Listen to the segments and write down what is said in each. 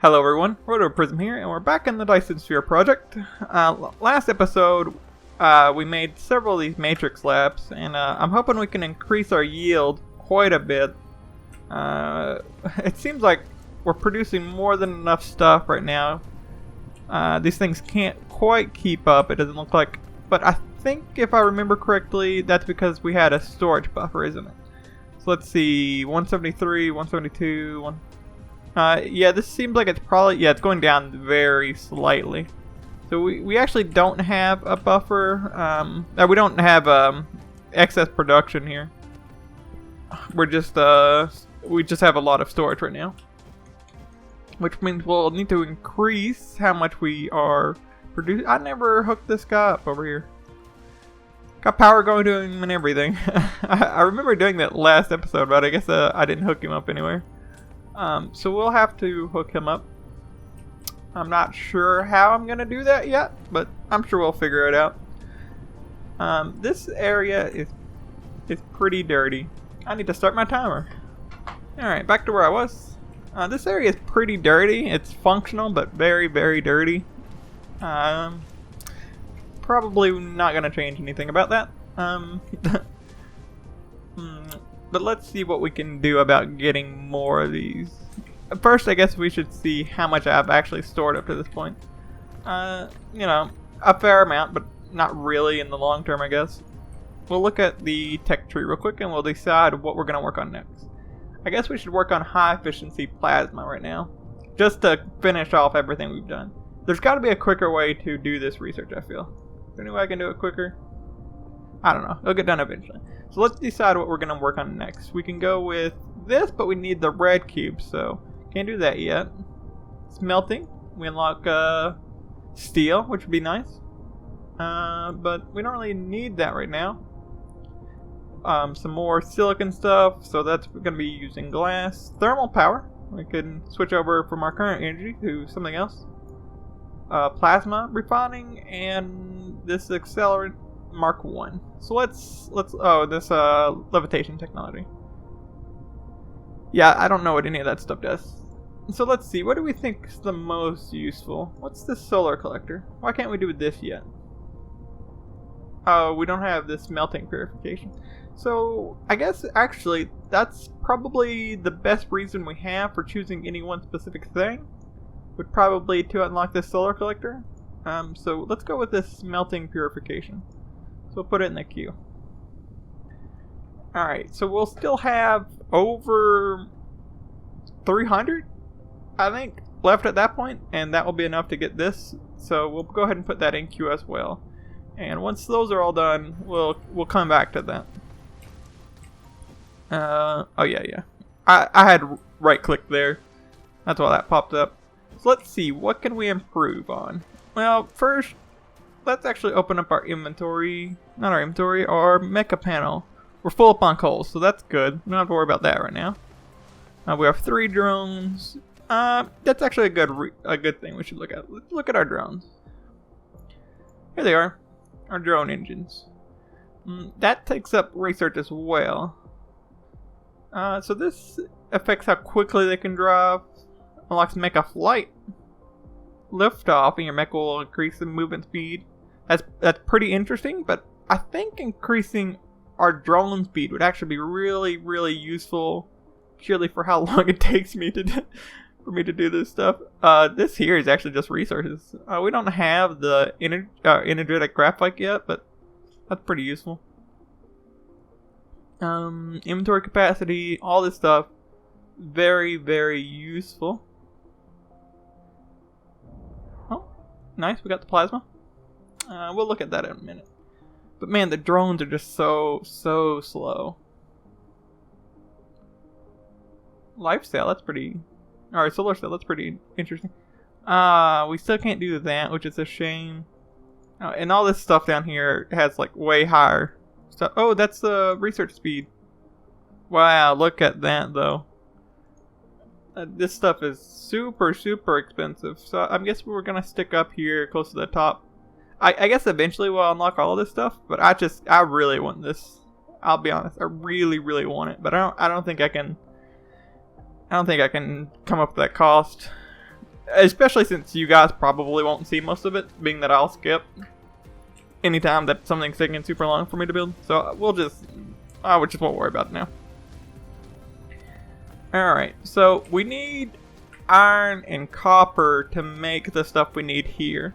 Hello everyone, Rotoprism here, and we're back in the Dyson Sphere project. Last episode, we made several of these matrix labs, and I'm hoping we can increase our yield quite a bit. It seems like we're producing more than enough stuff right now. These things can't quite keep up, it doesn't look like, but I think if I remember correctly, that's because we had a storage buffer, isn't it? So let's see, 173, 172, yeah, this seems like it's probably, it's going down very slightly. So we actually don't have a buffer, we don't have excess production here. We're just, we just have a lot of storage right now. Which means we'll need to increase how much we are producing. I never hooked this guy up over here. Got power going to him and everything. I remember doing that last episode, but I guess I didn't hook him up anywhere. So we'll have to hook him up. I'm not sure how I'm gonna do that yet, but I'm sure we'll figure it out. This area is pretty dirty. I need to start my timer. Alright, back to where I was. This area is pretty dirty. It's functional, but very, very dirty. Probably not gonna change anything about that. But let's see what we can do about getting more of these. First, I guess we should see how much I've actually stored up to this point. You know, a fair amount, but not really in the long term, I guess. We'll look at the tech tree real quick and we'll decide what we're going to work on next. I guess we should work on high efficiency plasma right now, just to finish off everything we've done. There's got to be a quicker way to do this research, I feel. Is there any way I can do it quicker? I don't know. It'll get done eventually. So let's decide what we're going to work on next. We can go with this, but we need the red cube, so can't do that yet. Smelting. We unlock steel, which would be nice. But we don't really need that right now. Some more silicon stuff, so that's going to be using glass. Thermal power. We can switch over from our current energy to something else. Plasma refining, and this accelerant Mark 1. So let's this levitation technology. Yeah, I don't know what any of that stuff does. So let's see, what do we think is the most useful? What's this solar collector? Why can't we do this yet? Oh, we don't have this melting purification. So I guess actually that's probably the best reason we have for choosing any one specific thing. Would probably to unlock this solar collector. So let's go with this melting purification. So we'll put it in the queue. Alright, so we'll still have over 300, I think, left at that point, and that will be enough to get this. So we'll go ahead and put that in queue as well. And once those are all done, we'll come back to that. Oh yeah. I had right click there. That's why that popped up. So let's see, what can we improve on? Well, first, let's actually open up our inventory. Not our inventory, our mecha panel. We're full up on coal, so that's good. We don't have to worry about that right now. We have 3 drones. That's actually a good thing we should look at. Let's look at our drones. Here they are, our drone engines. That takes up research as well. So this affects how quickly they can drive. Unlocks mecha flight. Liftoff, and your mecha will increase the movement speed. That's pretty interesting, but I think increasing our drone speed would actually be really, really useful, purely for how long it takes me to for me to do this stuff. This here is actually just resources. We don't have the energetic graphite yet, but that's pretty useful. Inventory capacity, all this stuff, very, very useful. Oh, nice, we got the plasma. We'll look at that in a minute. But man, the drones are just so slow. Life cell, that's pretty... Alright, solar cell, that's pretty interesting. We still can't do that, which is a shame. And all this stuff down here has like way higher stuff. Oh, that's the research speed. Wow, look at that though. This stuff is super expensive. So I guess we're gonna stick up here close to the top. I guess eventually we'll unlock all of this stuff, but I really want this. I'll be honest, I really want it, but I don't think I can come up with that cost. especially since you guys probably won't see most of it, being that I'll skip anytime that something's taking super long for me to build. So we just won't worry about it now. Alright, so we need iron and copper to make the stuff we need here.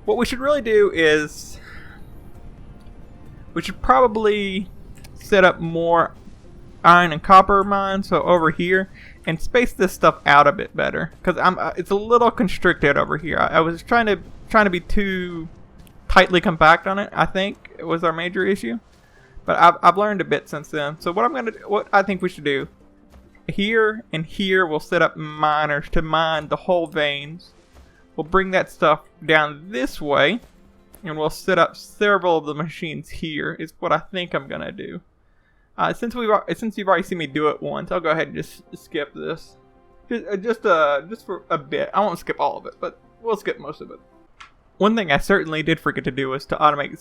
What we should really do is we should probably set up more iron and copper mines, so over here, and space this stuff out a bit better, because it's a little constricted over here. I was trying to be too tightly compact on it. I think it was our major issue, but I've learned a bit since then. So what I think we should do here and here, we'll set up miners to mine the whole veins. We'll bring that stuff down this way, and we'll set up several of the machines here. Is what I think I'm gonna do. Since you've already seen me do it once, I'll go ahead and just skip this. Just for a bit. I won't skip all of it, but we'll skip most of it. One thing I certainly did forget to do was to automate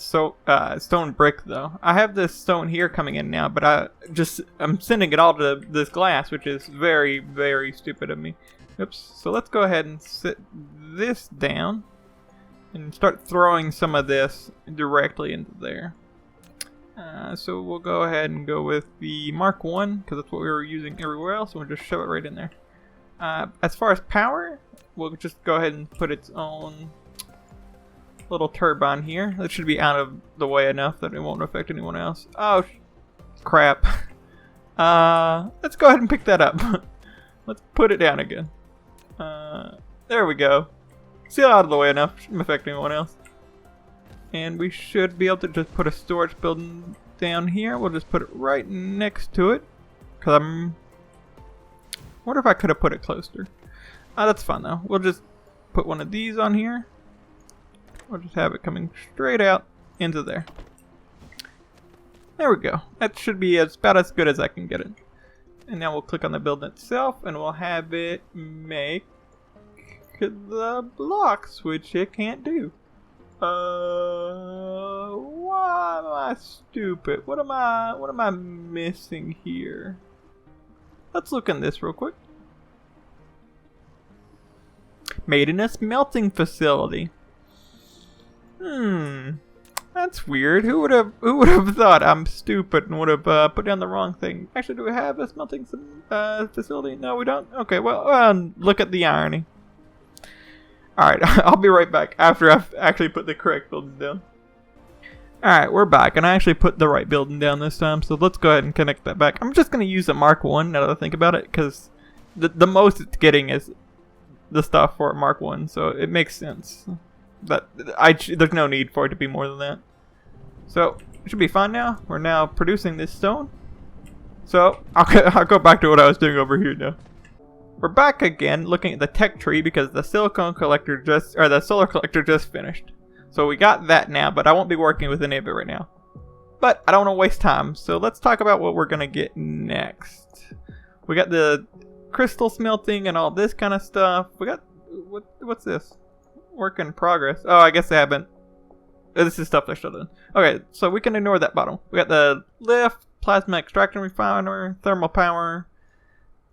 stone brick, though. I have this stone here coming in now, but I'm sending it all to this glass, which is very, very stupid of me. Oops. So let's go ahead and set this down and start throwing some of this directly into there. So we'll go ahead and go with the Mark 1, because that's what we were using everywhere else, and we'll just shove it right in there. As far as power, we'll just go ahead and put its own little turbine here. That should be out of the way enough that it won't affect anyone else. Oh, crap. Let's go ahead and pick that up. Let's put it down again. There we go. Still out of the way enough. Shouldn't affect anyone else. And we should be able to just put a storage building down here. We'll just put it right next to it. Because I wonder if I could have put it closer. That's fine though. We'll just put one of these on here. We'll just have it coming straight out into there. There we go. That should be about as good as I can get it. And now we'll click on the building itself, and we'll have it make the blocks, which it can't do. Why am I stupid? What am I missing here? Let's look in this real quick. Made in a smelting facility. That's weird. Who would have thought I'm stupid and would have put down the wrong thing? Actually, do we have a smelting facility? No, we don't. Okay, well, look at the irony. Alright, I'll be right back after I've actually put the correct building down. Alright, we're back, and I actually put the right building down this time, so let's go ahead and connect that back. I'm just going to use the Mark 1 now that I think about it, because the most it's getting is the stuff for Mark 1, so it makes sense. But there's no need for it to be more than that. So, it should be fine now. We're now producing this stone. So, I'll go back to what I was doing over here now. We're back again looking at the tech tree because the solar collector just finished. So we got that now, but I won't be working with any of it right now. But I don't want to waste time, so let's talk about what we're going to get next. We got the crystal smelting and all this kind of stuff. We got, what's this? Work in progress. Oh, I guess they haven't. This is stuff they're still doing. Okay, so we can ignore that bottom. We got the lift, plasma extraction refiner, thermal power,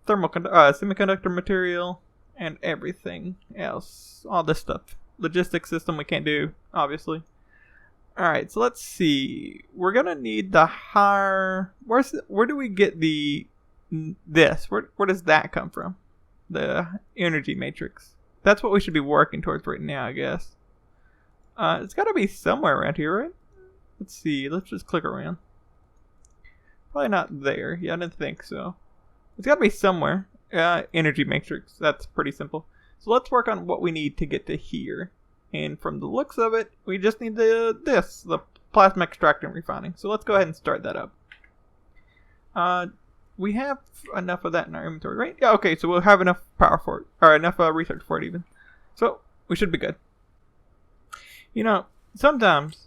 semiconductor material, and everything else. All this stuff. Logistics system we can't do, obviously. Alright, so let's see. We're gonna need the higher... Where do we get this? Where does that come from? The energy matrix. That's what we should be working towards right now, I guess. It's gotta be somewhere around here, right? Let's see. Let's just click around. Probably not there. Yeah, I didn't think so. It's got to be somewhere. Energy matrix. That's pretty simple. So let's work on what we need to get to here. And from the looks of it, we just need the plasma extracting refining. So let's go ahead and start that up. We have enough of that in our inventory, right? Yeah, okay, so we'll have enough power for it. Or enough research for it even. So we should be good. You know, sometimes,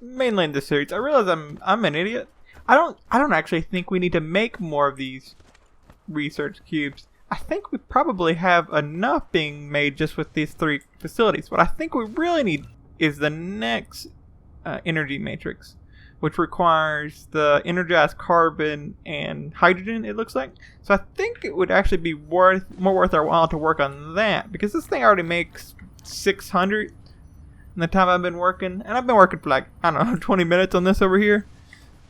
mainly in this series, I realize I'm an idiot. I don't actually think we need to make more of these research cubes. I think we probably have enough being made just with these 3 facilities. What I think we really need is the next energy matrix, which requires the energized carbon and hydrogen, it looks like. So I think it would actually be more worth our while to work on that, because this thing already makes 600 in the time I've been working. And I've been working for like, I don't know, 20 minutes on this over here.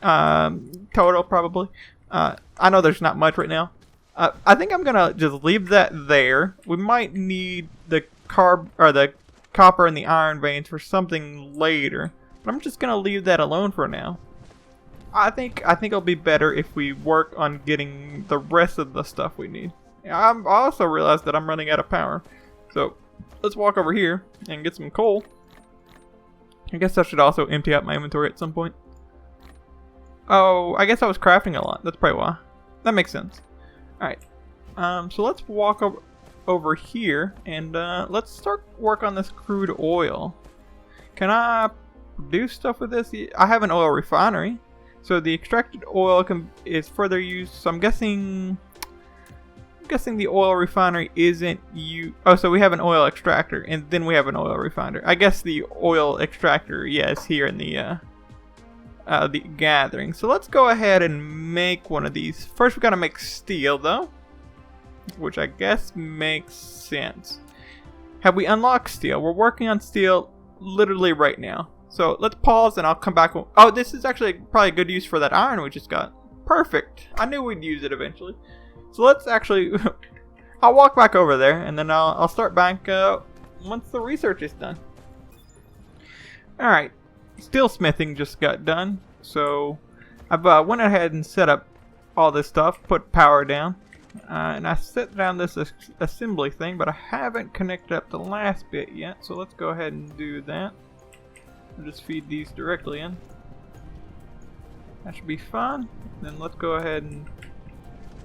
Total, probably. I know there's not much right now. I think I'm going to just leave that there. We might need the copper and the iron veins for something later. But I'm just gonna leave that alone for now. I think it'll be better if we work on getting the rest of the stuff we need. I also realized that I'm running out of power, so let's walk over here and get some coal. I guess I should also empty out my inventory at some point. Oh, I guess I was crafting a lot. That's probably why. That makes sense. All right. So let's walk over here and let's start work on this crude oil. Can I do stuff with this? I have an oil refinery, so the extracted oil is further used. So I'm guessing the oil refinery isn't oh, so we have an oil extractor and then we have an oil refiner. I guess the oil extractor, is here in the gathering. So let's go ahead and make one of these. First we gotta make steel though, which I guess makes sense. Have we unlocked steel? We're working on steel literally right now. So let's pause and I'll come back. Oh, this is actually probably good use for that iron we just got. Perfect. I knew we'd use it eventually. So let's actually, I'll walk back over there and then I'll start back once the research is done. Alright, steel smithing just got done. So I've went ahead and set up all this stuff, put power down. And I set down this assembly thing, but I haven't connected up the last bit yet. So let's go ahead and do that. We'll just feed these directly in. That should be fun. Then let's go ahead and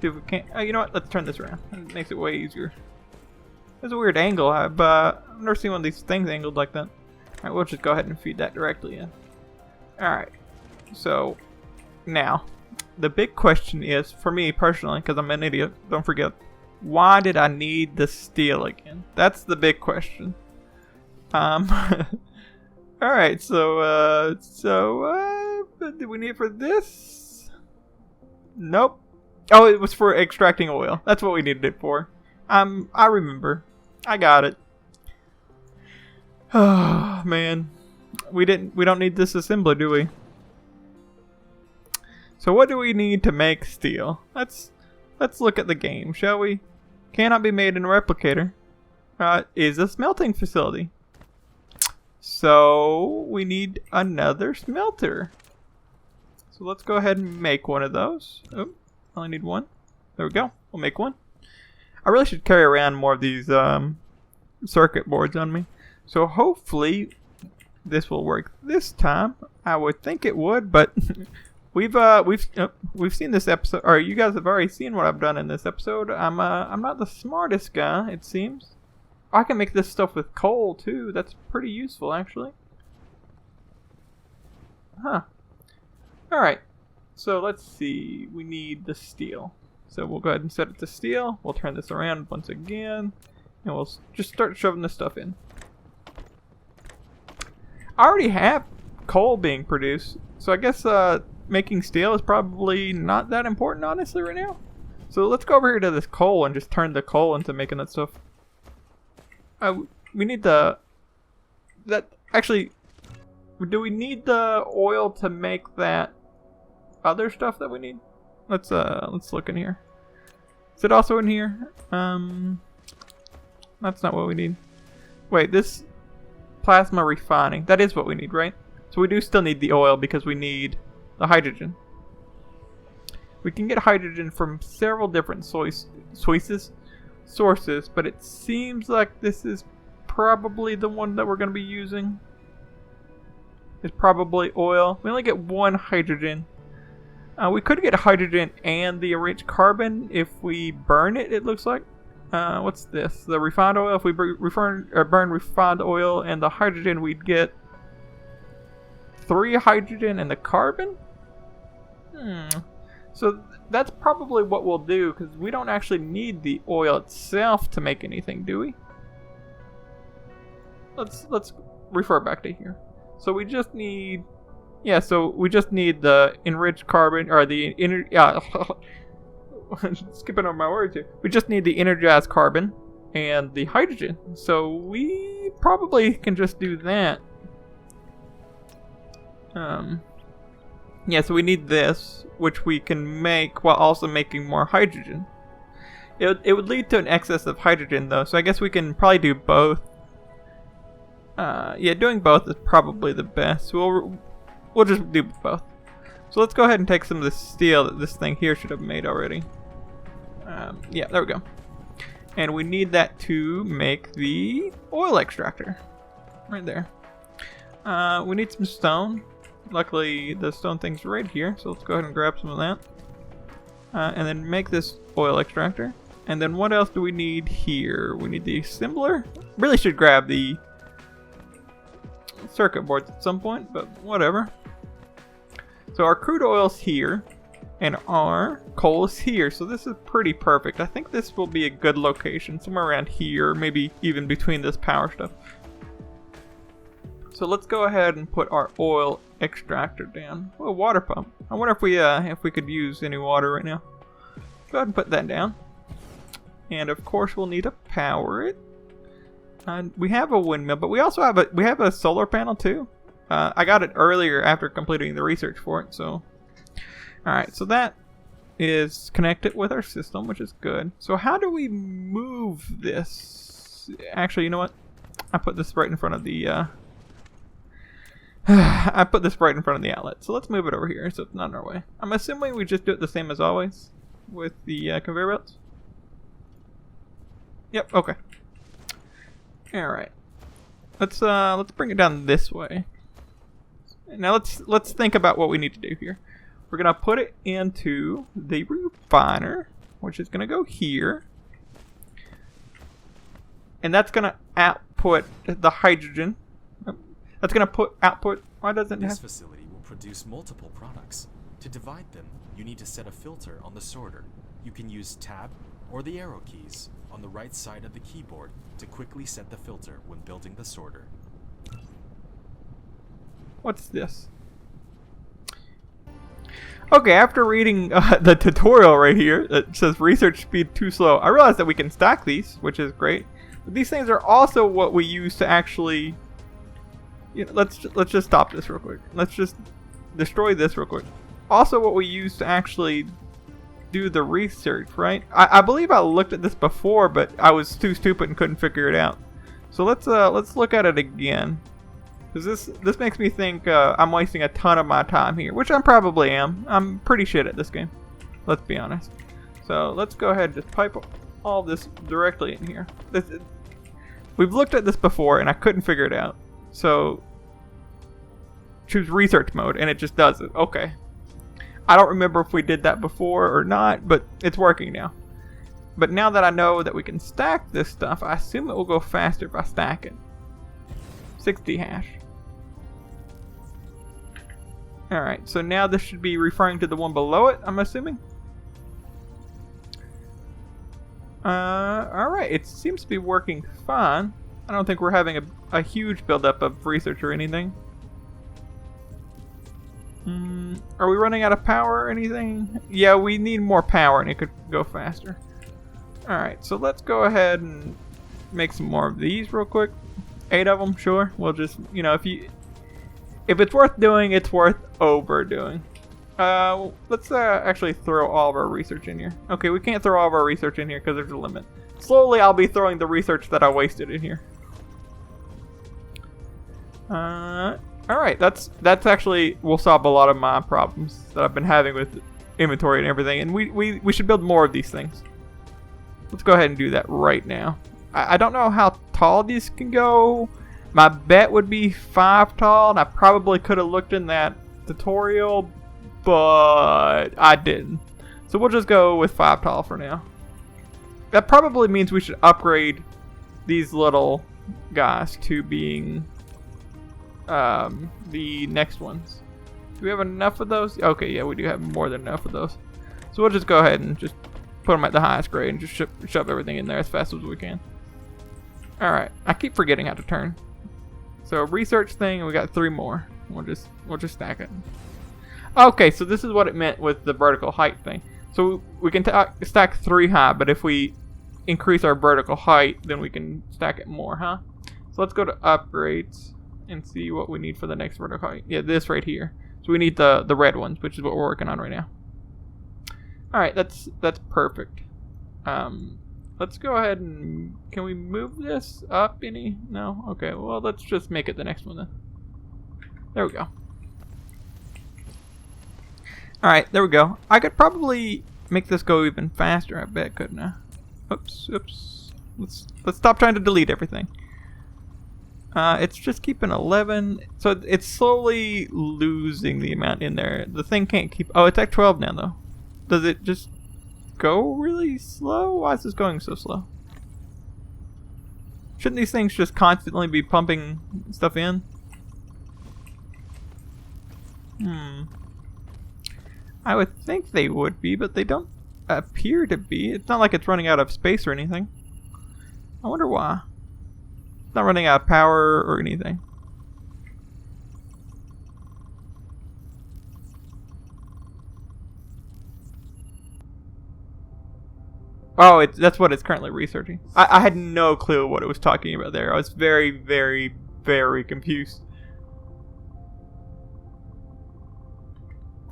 see if we can't. Oh, you know what? Let's turn this around. It makes it way easier. There's a weird angle. I've never seen one of these things angled like that. Alright, we'll just go ahead and feed that directly in. Alright. So, now, the big question is, for me personally, because I'm an idiot, don't forget, why did I need the steel again? That's the big question. Alright, so, did we need it for this? Nope. Oh, it was for extracting oil. That's what we needed it for. I remember. I got it. Oh, man. We don't need this assembly, do we? So what do we need to make steel? Let's look at the game, shall we? Cannot be made in a replicator. Is a smelting facility. So we need another smelter. So let's go ahead and make one of those. Oh, I only need one. There we go. We'll make one. I really should carry around more of these circuit boards on me. So hopefully this will work this time. I would think it would, but we've seen this episode, or you guys have already seen what I've done in this episode. I'm not the smartest guy, it seems. I can make this stuff with coal too. That's pretty useful, actually. Huh. Alright. So let's see. We need the steel. So we'll go ahead and set it to steel. We'll turn this around once again. And we'll just start shoving this stuff in. I already have coal being produced. So I guess making steel is probably not that important, honestly, right now. So let's go over here to this coal and just turn the coal into making that stuff. We need actually, do we need the oil to make that other stuff that we need? Let's look in here. Is it also in here? That's not what we need. Wait, this plasma refining, that is what we need, right? So we do still need the oil because we need the hydrogen. We can get hydrogen from several different sources, but it seems like this is probably the one that we're going to be using. It's probably oil. We only get one hydrogen. We could get hydrogen and the enriched carbon if we burn it, it looks like. What's this? The refined oil. If we burn refined oil and the hydrogen, we'd get 3 hydrogen and the carbon? So that's probably what we'll do, because we don't actually need the oil itself to make anything, do we? Let's refer back to here. So we just need Yeah, so we just need the enriched carbon, or the skipping over my words here. We just need the energized carbon and the hydrogen. So we probably can just do that. Yeah, so we need this, which we can make while also making more hydrogen. It would lead to an excess of hydrogen though, so I guess we can probably do both. Yeah, doing both is probably the best. So we'll just do both. So let's go ahead and take some of the steel that this thing here should have made already. Yeah, there we go. And we need that to make the oil extractor. Right there. We need some stone. Luckily, the stone thing's right here, so let's go ahead and grab some of that. And then make this oil extractor. And then what else do we need here? We need the assembler. Really should grab the circuit boards at some point, but whatever. So our crude oil's here, and our coal is here, so this is pretty perfect. I think this will be a good location, somewhere around here, maybe even between this power stuff. So let's go ahead and put our oil extractor down. Oh, water pump. I wonder if we could use any water right now. Go ahead and put that down. And of course we'll need to power it. We have a windmill, but we also have a solar panel too. I got it earlier after completing the research for it, so. Alright, so that is connected with our system, which is good. So how do we move this? Actually, you know what? I put this right in front of the I put this right in front of the outlet. So let's move it over here so it's not in our way. I'm assuming we just do it the same as always with the conveyor belts. Yep, okay. Alright. Let's bring it down this way. Now let's think about what we need to do here. We're gonna put it into the refiner, which is gonna go here. And that's gonna output the hydrogen. That's gonna output. Why doesn't this facility will produce multiple products. To divide them, you need to set a filter on the sorter. You can use tab or the arrow keys on the right side of the keyboard to quickly set the filter when building the sorter. What's this? Okay, after reading the tutorial right here that says research speed too slow, I realized that we can stack these, which is great. But these things are also what we use to actually. You know, let's just stop this real quick. Let's just destroy this real quick. Also, what we use to actually do the research, right? I believe I looked at this before, but I was too stupid and couldn't figure it out. So let's look at it again, because this makes me think I'm wasting a ton of my time here, which I probably am. I'm pretty shit at this game. Let's be honest. So let's go ahead and just pipe all this directly in here. We've looked at this before, and I couldn't figure it out. So choose research mode and it just does it. Okay. I don't remember if we did that before or not, but it's working now. But now that I know that we can stack this stuff, I assume it will go faster if I stack it. 60 hash. Alright, so now this should be referring to the one below it, I'm assuming. Alright, it seems to be working fine. I don't think we're having a huge buildup of research or anything. Are we running out of power or anything? Yeah, we need more power and it could go faster. Alright, so let's go ahead and make some more of these real quick. 8 of them, sure. We'll just, you know, if it's worth doing, it's worth overdoing. Let's actually throw all of our research in here. Okay, we can't throw all of our research in here because there's a limit. Slowly, I'll be throwing the research that I wasted in here. Alright, that's actually will solve a lot of my problems that I've been having with inventory and everything, and we should build more of these things. Let's go ahead and do that right now. I don't know how tall these can go. My bet would be 5 tall, and I probably could have looked in that tutorial, but I didn't. So we'll just go with 5 tall for now. That probably means we should upgrade these little guys to being the next ones. Do we have enough of those? Okay, yeah, we do have more than enough of those. So we'll just go ahead and just put them at the highest grade and just shove everything in there as fast as we can. Alright, I keep forgetting how to turn. So research thing, we got 3 more. We'll just stack it. Okay, so this is what it meant with the vertical height thing. So we can stack 3 high, but if we increase our vertical height, then we can stack it more, huh? So let's go to upgrades and see what we need for the next vertical height. Yeah, this right here. So we need the red ones, which is what we're working on right now. All right, that's perfect. Let's go ahead and can we move this up any? No. Okay. Well, let's just make it the next one then. There we go. Alright, there we go. I could probably make this go even faster, I bet, couldn't I? Oops. Let's stop trying to delete everything. It's just keeping 11. So it's slowly losing the amount in there. The thing can't keep... Oh, it's at 12 now, though. Does it just go really slow? Why is this going so slow? Shouldn't these things just constantly be pumping stuff in? I would think they would be, but they don't appear to be. It's not like it's running out of space or anything. I wonder why. It's not running out of power or anything. Oh, that's what it's currently researching. I had no clue what it was talking about there. I was very, very, very confused.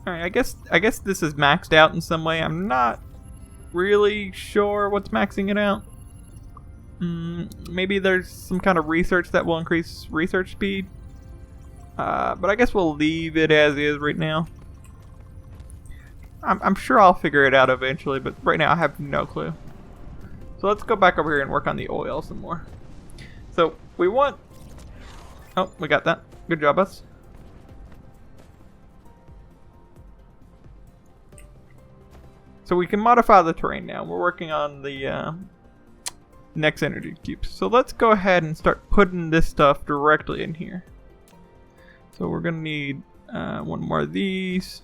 Alright, I guess this is maxed out in some way. I'm not really sure what's maxing it out. Maybe there's some kind of research that will increase research speed. But I guess we'll leave it as is right now. I'm sure I'll figure it out eventually, but right now I have no clue. So let's go back over here and work on the oil some more. So we want... Oh, we got that. Good job, us. So we can modify the terrain now. We're working on the next energy cubes. So let's go ahead and start putting this stuff directly in here. So we're going to need one more of these.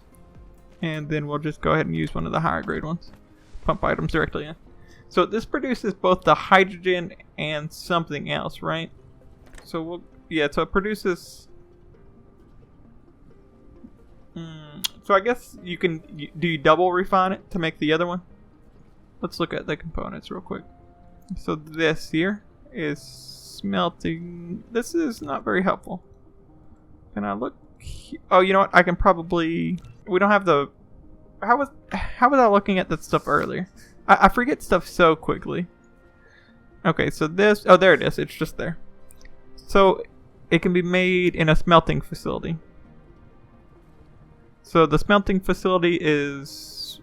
And then we'll just go ahead and use one of the higher grade ones. Pump items directly in. So this produces both the hydrogen and something else, right? So so it produces... So I guess you can... Do you double refine it to make the other one? Let's look at the components real quick. So this here is smelting... This is not very helpful. Can I look... Oh, you know what? I can probably... We don't have the... How was I looking at that stuff earlier? I forget stuff so quickly. Okay, so this... Oh, there it is. It's just there. So it can be made in a smelting facility. So the smelting facility is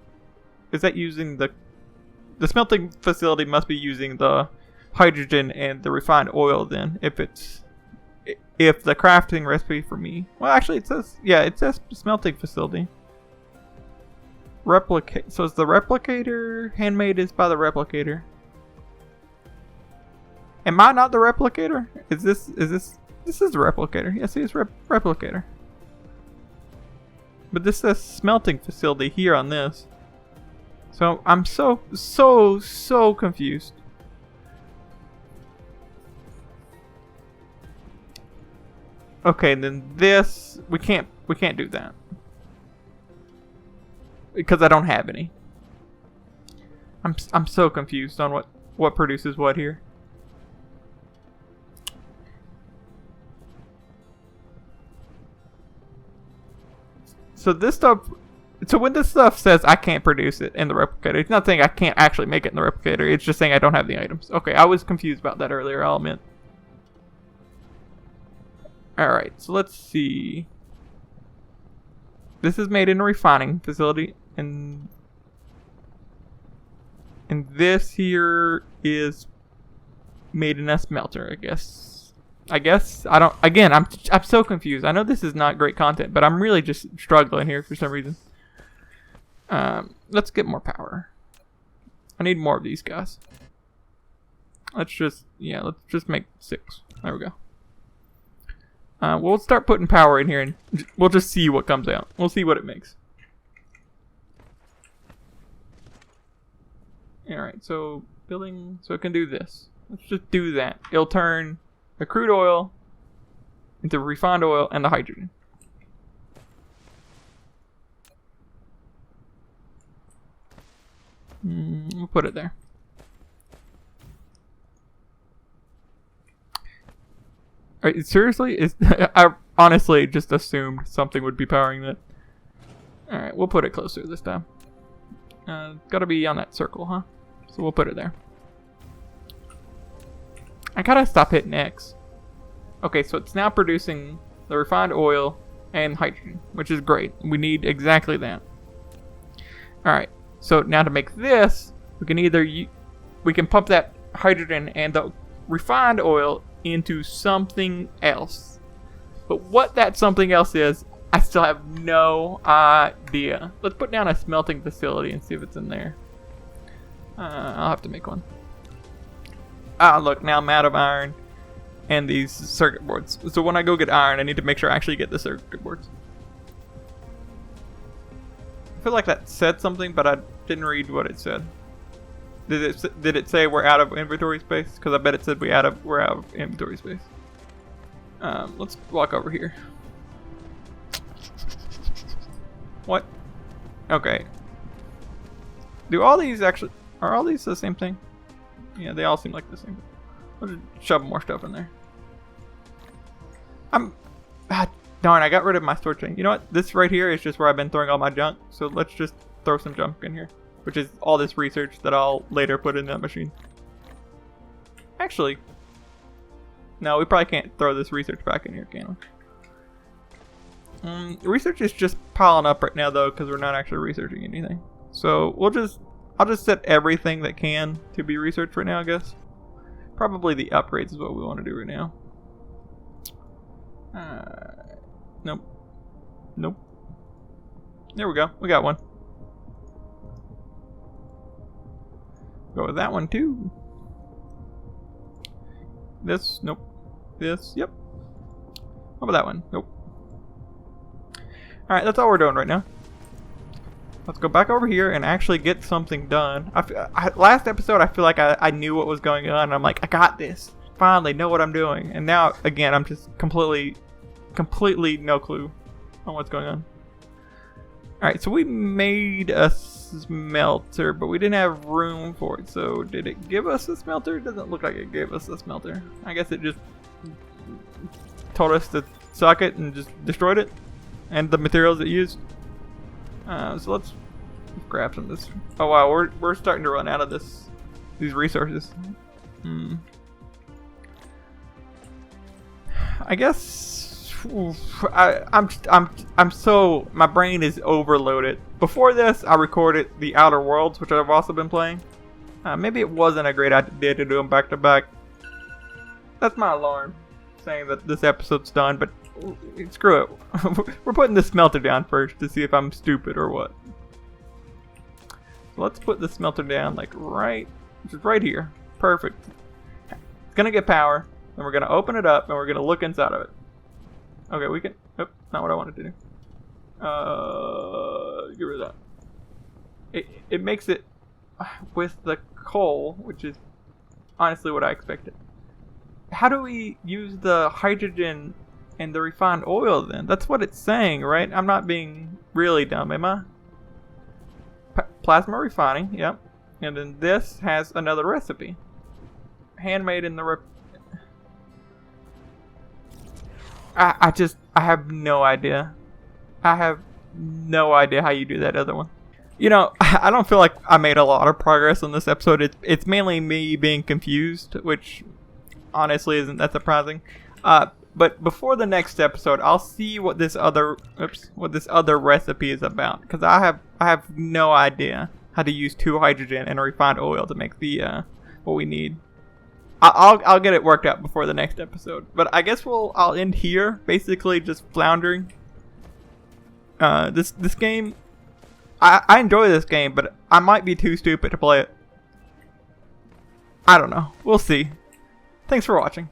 that using the smelting facility must be using the hydrogen and the refined oil then, if the crafting recipe for me. Well, actually it says smelting facility. Replicate. So it's the replicator. Handmade is by the replicator. Am I not the replicator? Is this the replicator? Yes, it's replicator. But this says smelting facility here on this. So I'm so confused. Okay, then this we can't do that. Because I don't have any. I'm so confused on what produces what here. So this stuff, so when this stuff says I can't produce it in the replicator, it's not saying I can't actually make it in the replicator. It's just saying I don't have the items. Okay, I was confused about that earlier, I'll admit. Alright, so let's see. This is made in a refining facility, and this here is made in a smelter, I guess. I don't. Again, I'm so confused. I know this is not great content, but I'm really just struggling here for some reason. Let's get more power. I need more of these guys. Let's just make 6. There we go. We'll start putting power in here, and we'll just see what comes out. We'll see what it makes. Alright, so building, so it can do this. Let's just do that. It'll turn the crude oil into refined oil and the hydrogen. We'll put it there. Alright, seriously? I honestly just assumed something would be powering that. Alright, we'll put it closer this time. Gotta be on that circle, huh? So we'll put it there. I gotta stop hitting X. Okay, so it's now producing the refined oil and hydrogen, which is great. We need exactly that. Alright, so now to make this, we can pump that hydrogen and the refined oil into something else. But what that something else is, I still have no idea. Let's put down a smelting facility and see if it's in there. I'll have to make one. Ah, look, now I'm out of iron and these circuit boards. So when I go get iron, I need to make sure I actually get the circuit boards. I feel like that said something, but I didn't read what it said. Did it say we're out of inventory space? Because I bet it said we're out of inventory space. Let's walk over here. What? Okay. Are all these the same thing? Yeah, they all seem like the same thing. I'll just shove more stuff in there. Darn, I got rid of my storage thing. You know what? This right here is just where I've been throwing all my junk. So let's just throw some junk in here. Which is all this research that I'll later put in that machine. Actually, no, we probably can't throw this research back in here, can we? Research is just piling up right now though, because we're not actually researching anything. So I'll just set everything that can to be researched right now, I guess. Probably the upgrades is what we want to do right now. Nope. Nope. There we go. We got one. Go with that one too. This, nope. This, yep. How about that one? Nope. Alright, that's all we're doing right now. Let's go back over here and actually get something done. Last episode, I feel like I knew what was going on. And I'm like, I got this. Finally, know what I'm doing. And now, again, I'm just completely no clue on what's going on. Alright, so we made a smelter, but we didn't have room for it. So did it give us a smelter? It doesn't look like it gave us a smelter. I guess it just told us to suck it and just destroyed it. And the materials it used. So let's grab some of this. Oh wow, we're starting to run out of these resources. I guess I'm so, my brain is overloaded. Before this, I recorded the Outer Worlds, which I've also been playing. Maybe it wasn't a great idea to do them back to back. That's my alarm saying that this episode's done, but screw it. We're putting the smelter down first to see if I'm stupid or what. So let's put the smelter down like just right here. Perfect. It's gonna get power, and we're gonna open it up, and we're gonna look inside of it. Okay, we can. Oh, not what I wanted to do. Get rid of that. It makes it with the coal, which is honestly what I expected. How do we use the hydrogen and the refined oil then? That's what it's saying, right? I'm not being really dumb, am I? Plasma refining, yep. And then this has another recipe. Handmade in the I have no idea. I have no idea how you do that other one. You know, I don't feel like I made a lot of progress on this episode. It's mainly me being confused, which honestly isn't that surprising. But before the next episode, I'll see what this other recipe is about, because I have no idea how to use 2 hydrogen and a refined oil to make the what we need. I'll get it worked out before the next episode. But I guess I'll end here, basically just floundering. This game, I enjoy this game, but I might be too stupid to play it. I don't know. We'll see. Thanks for watching.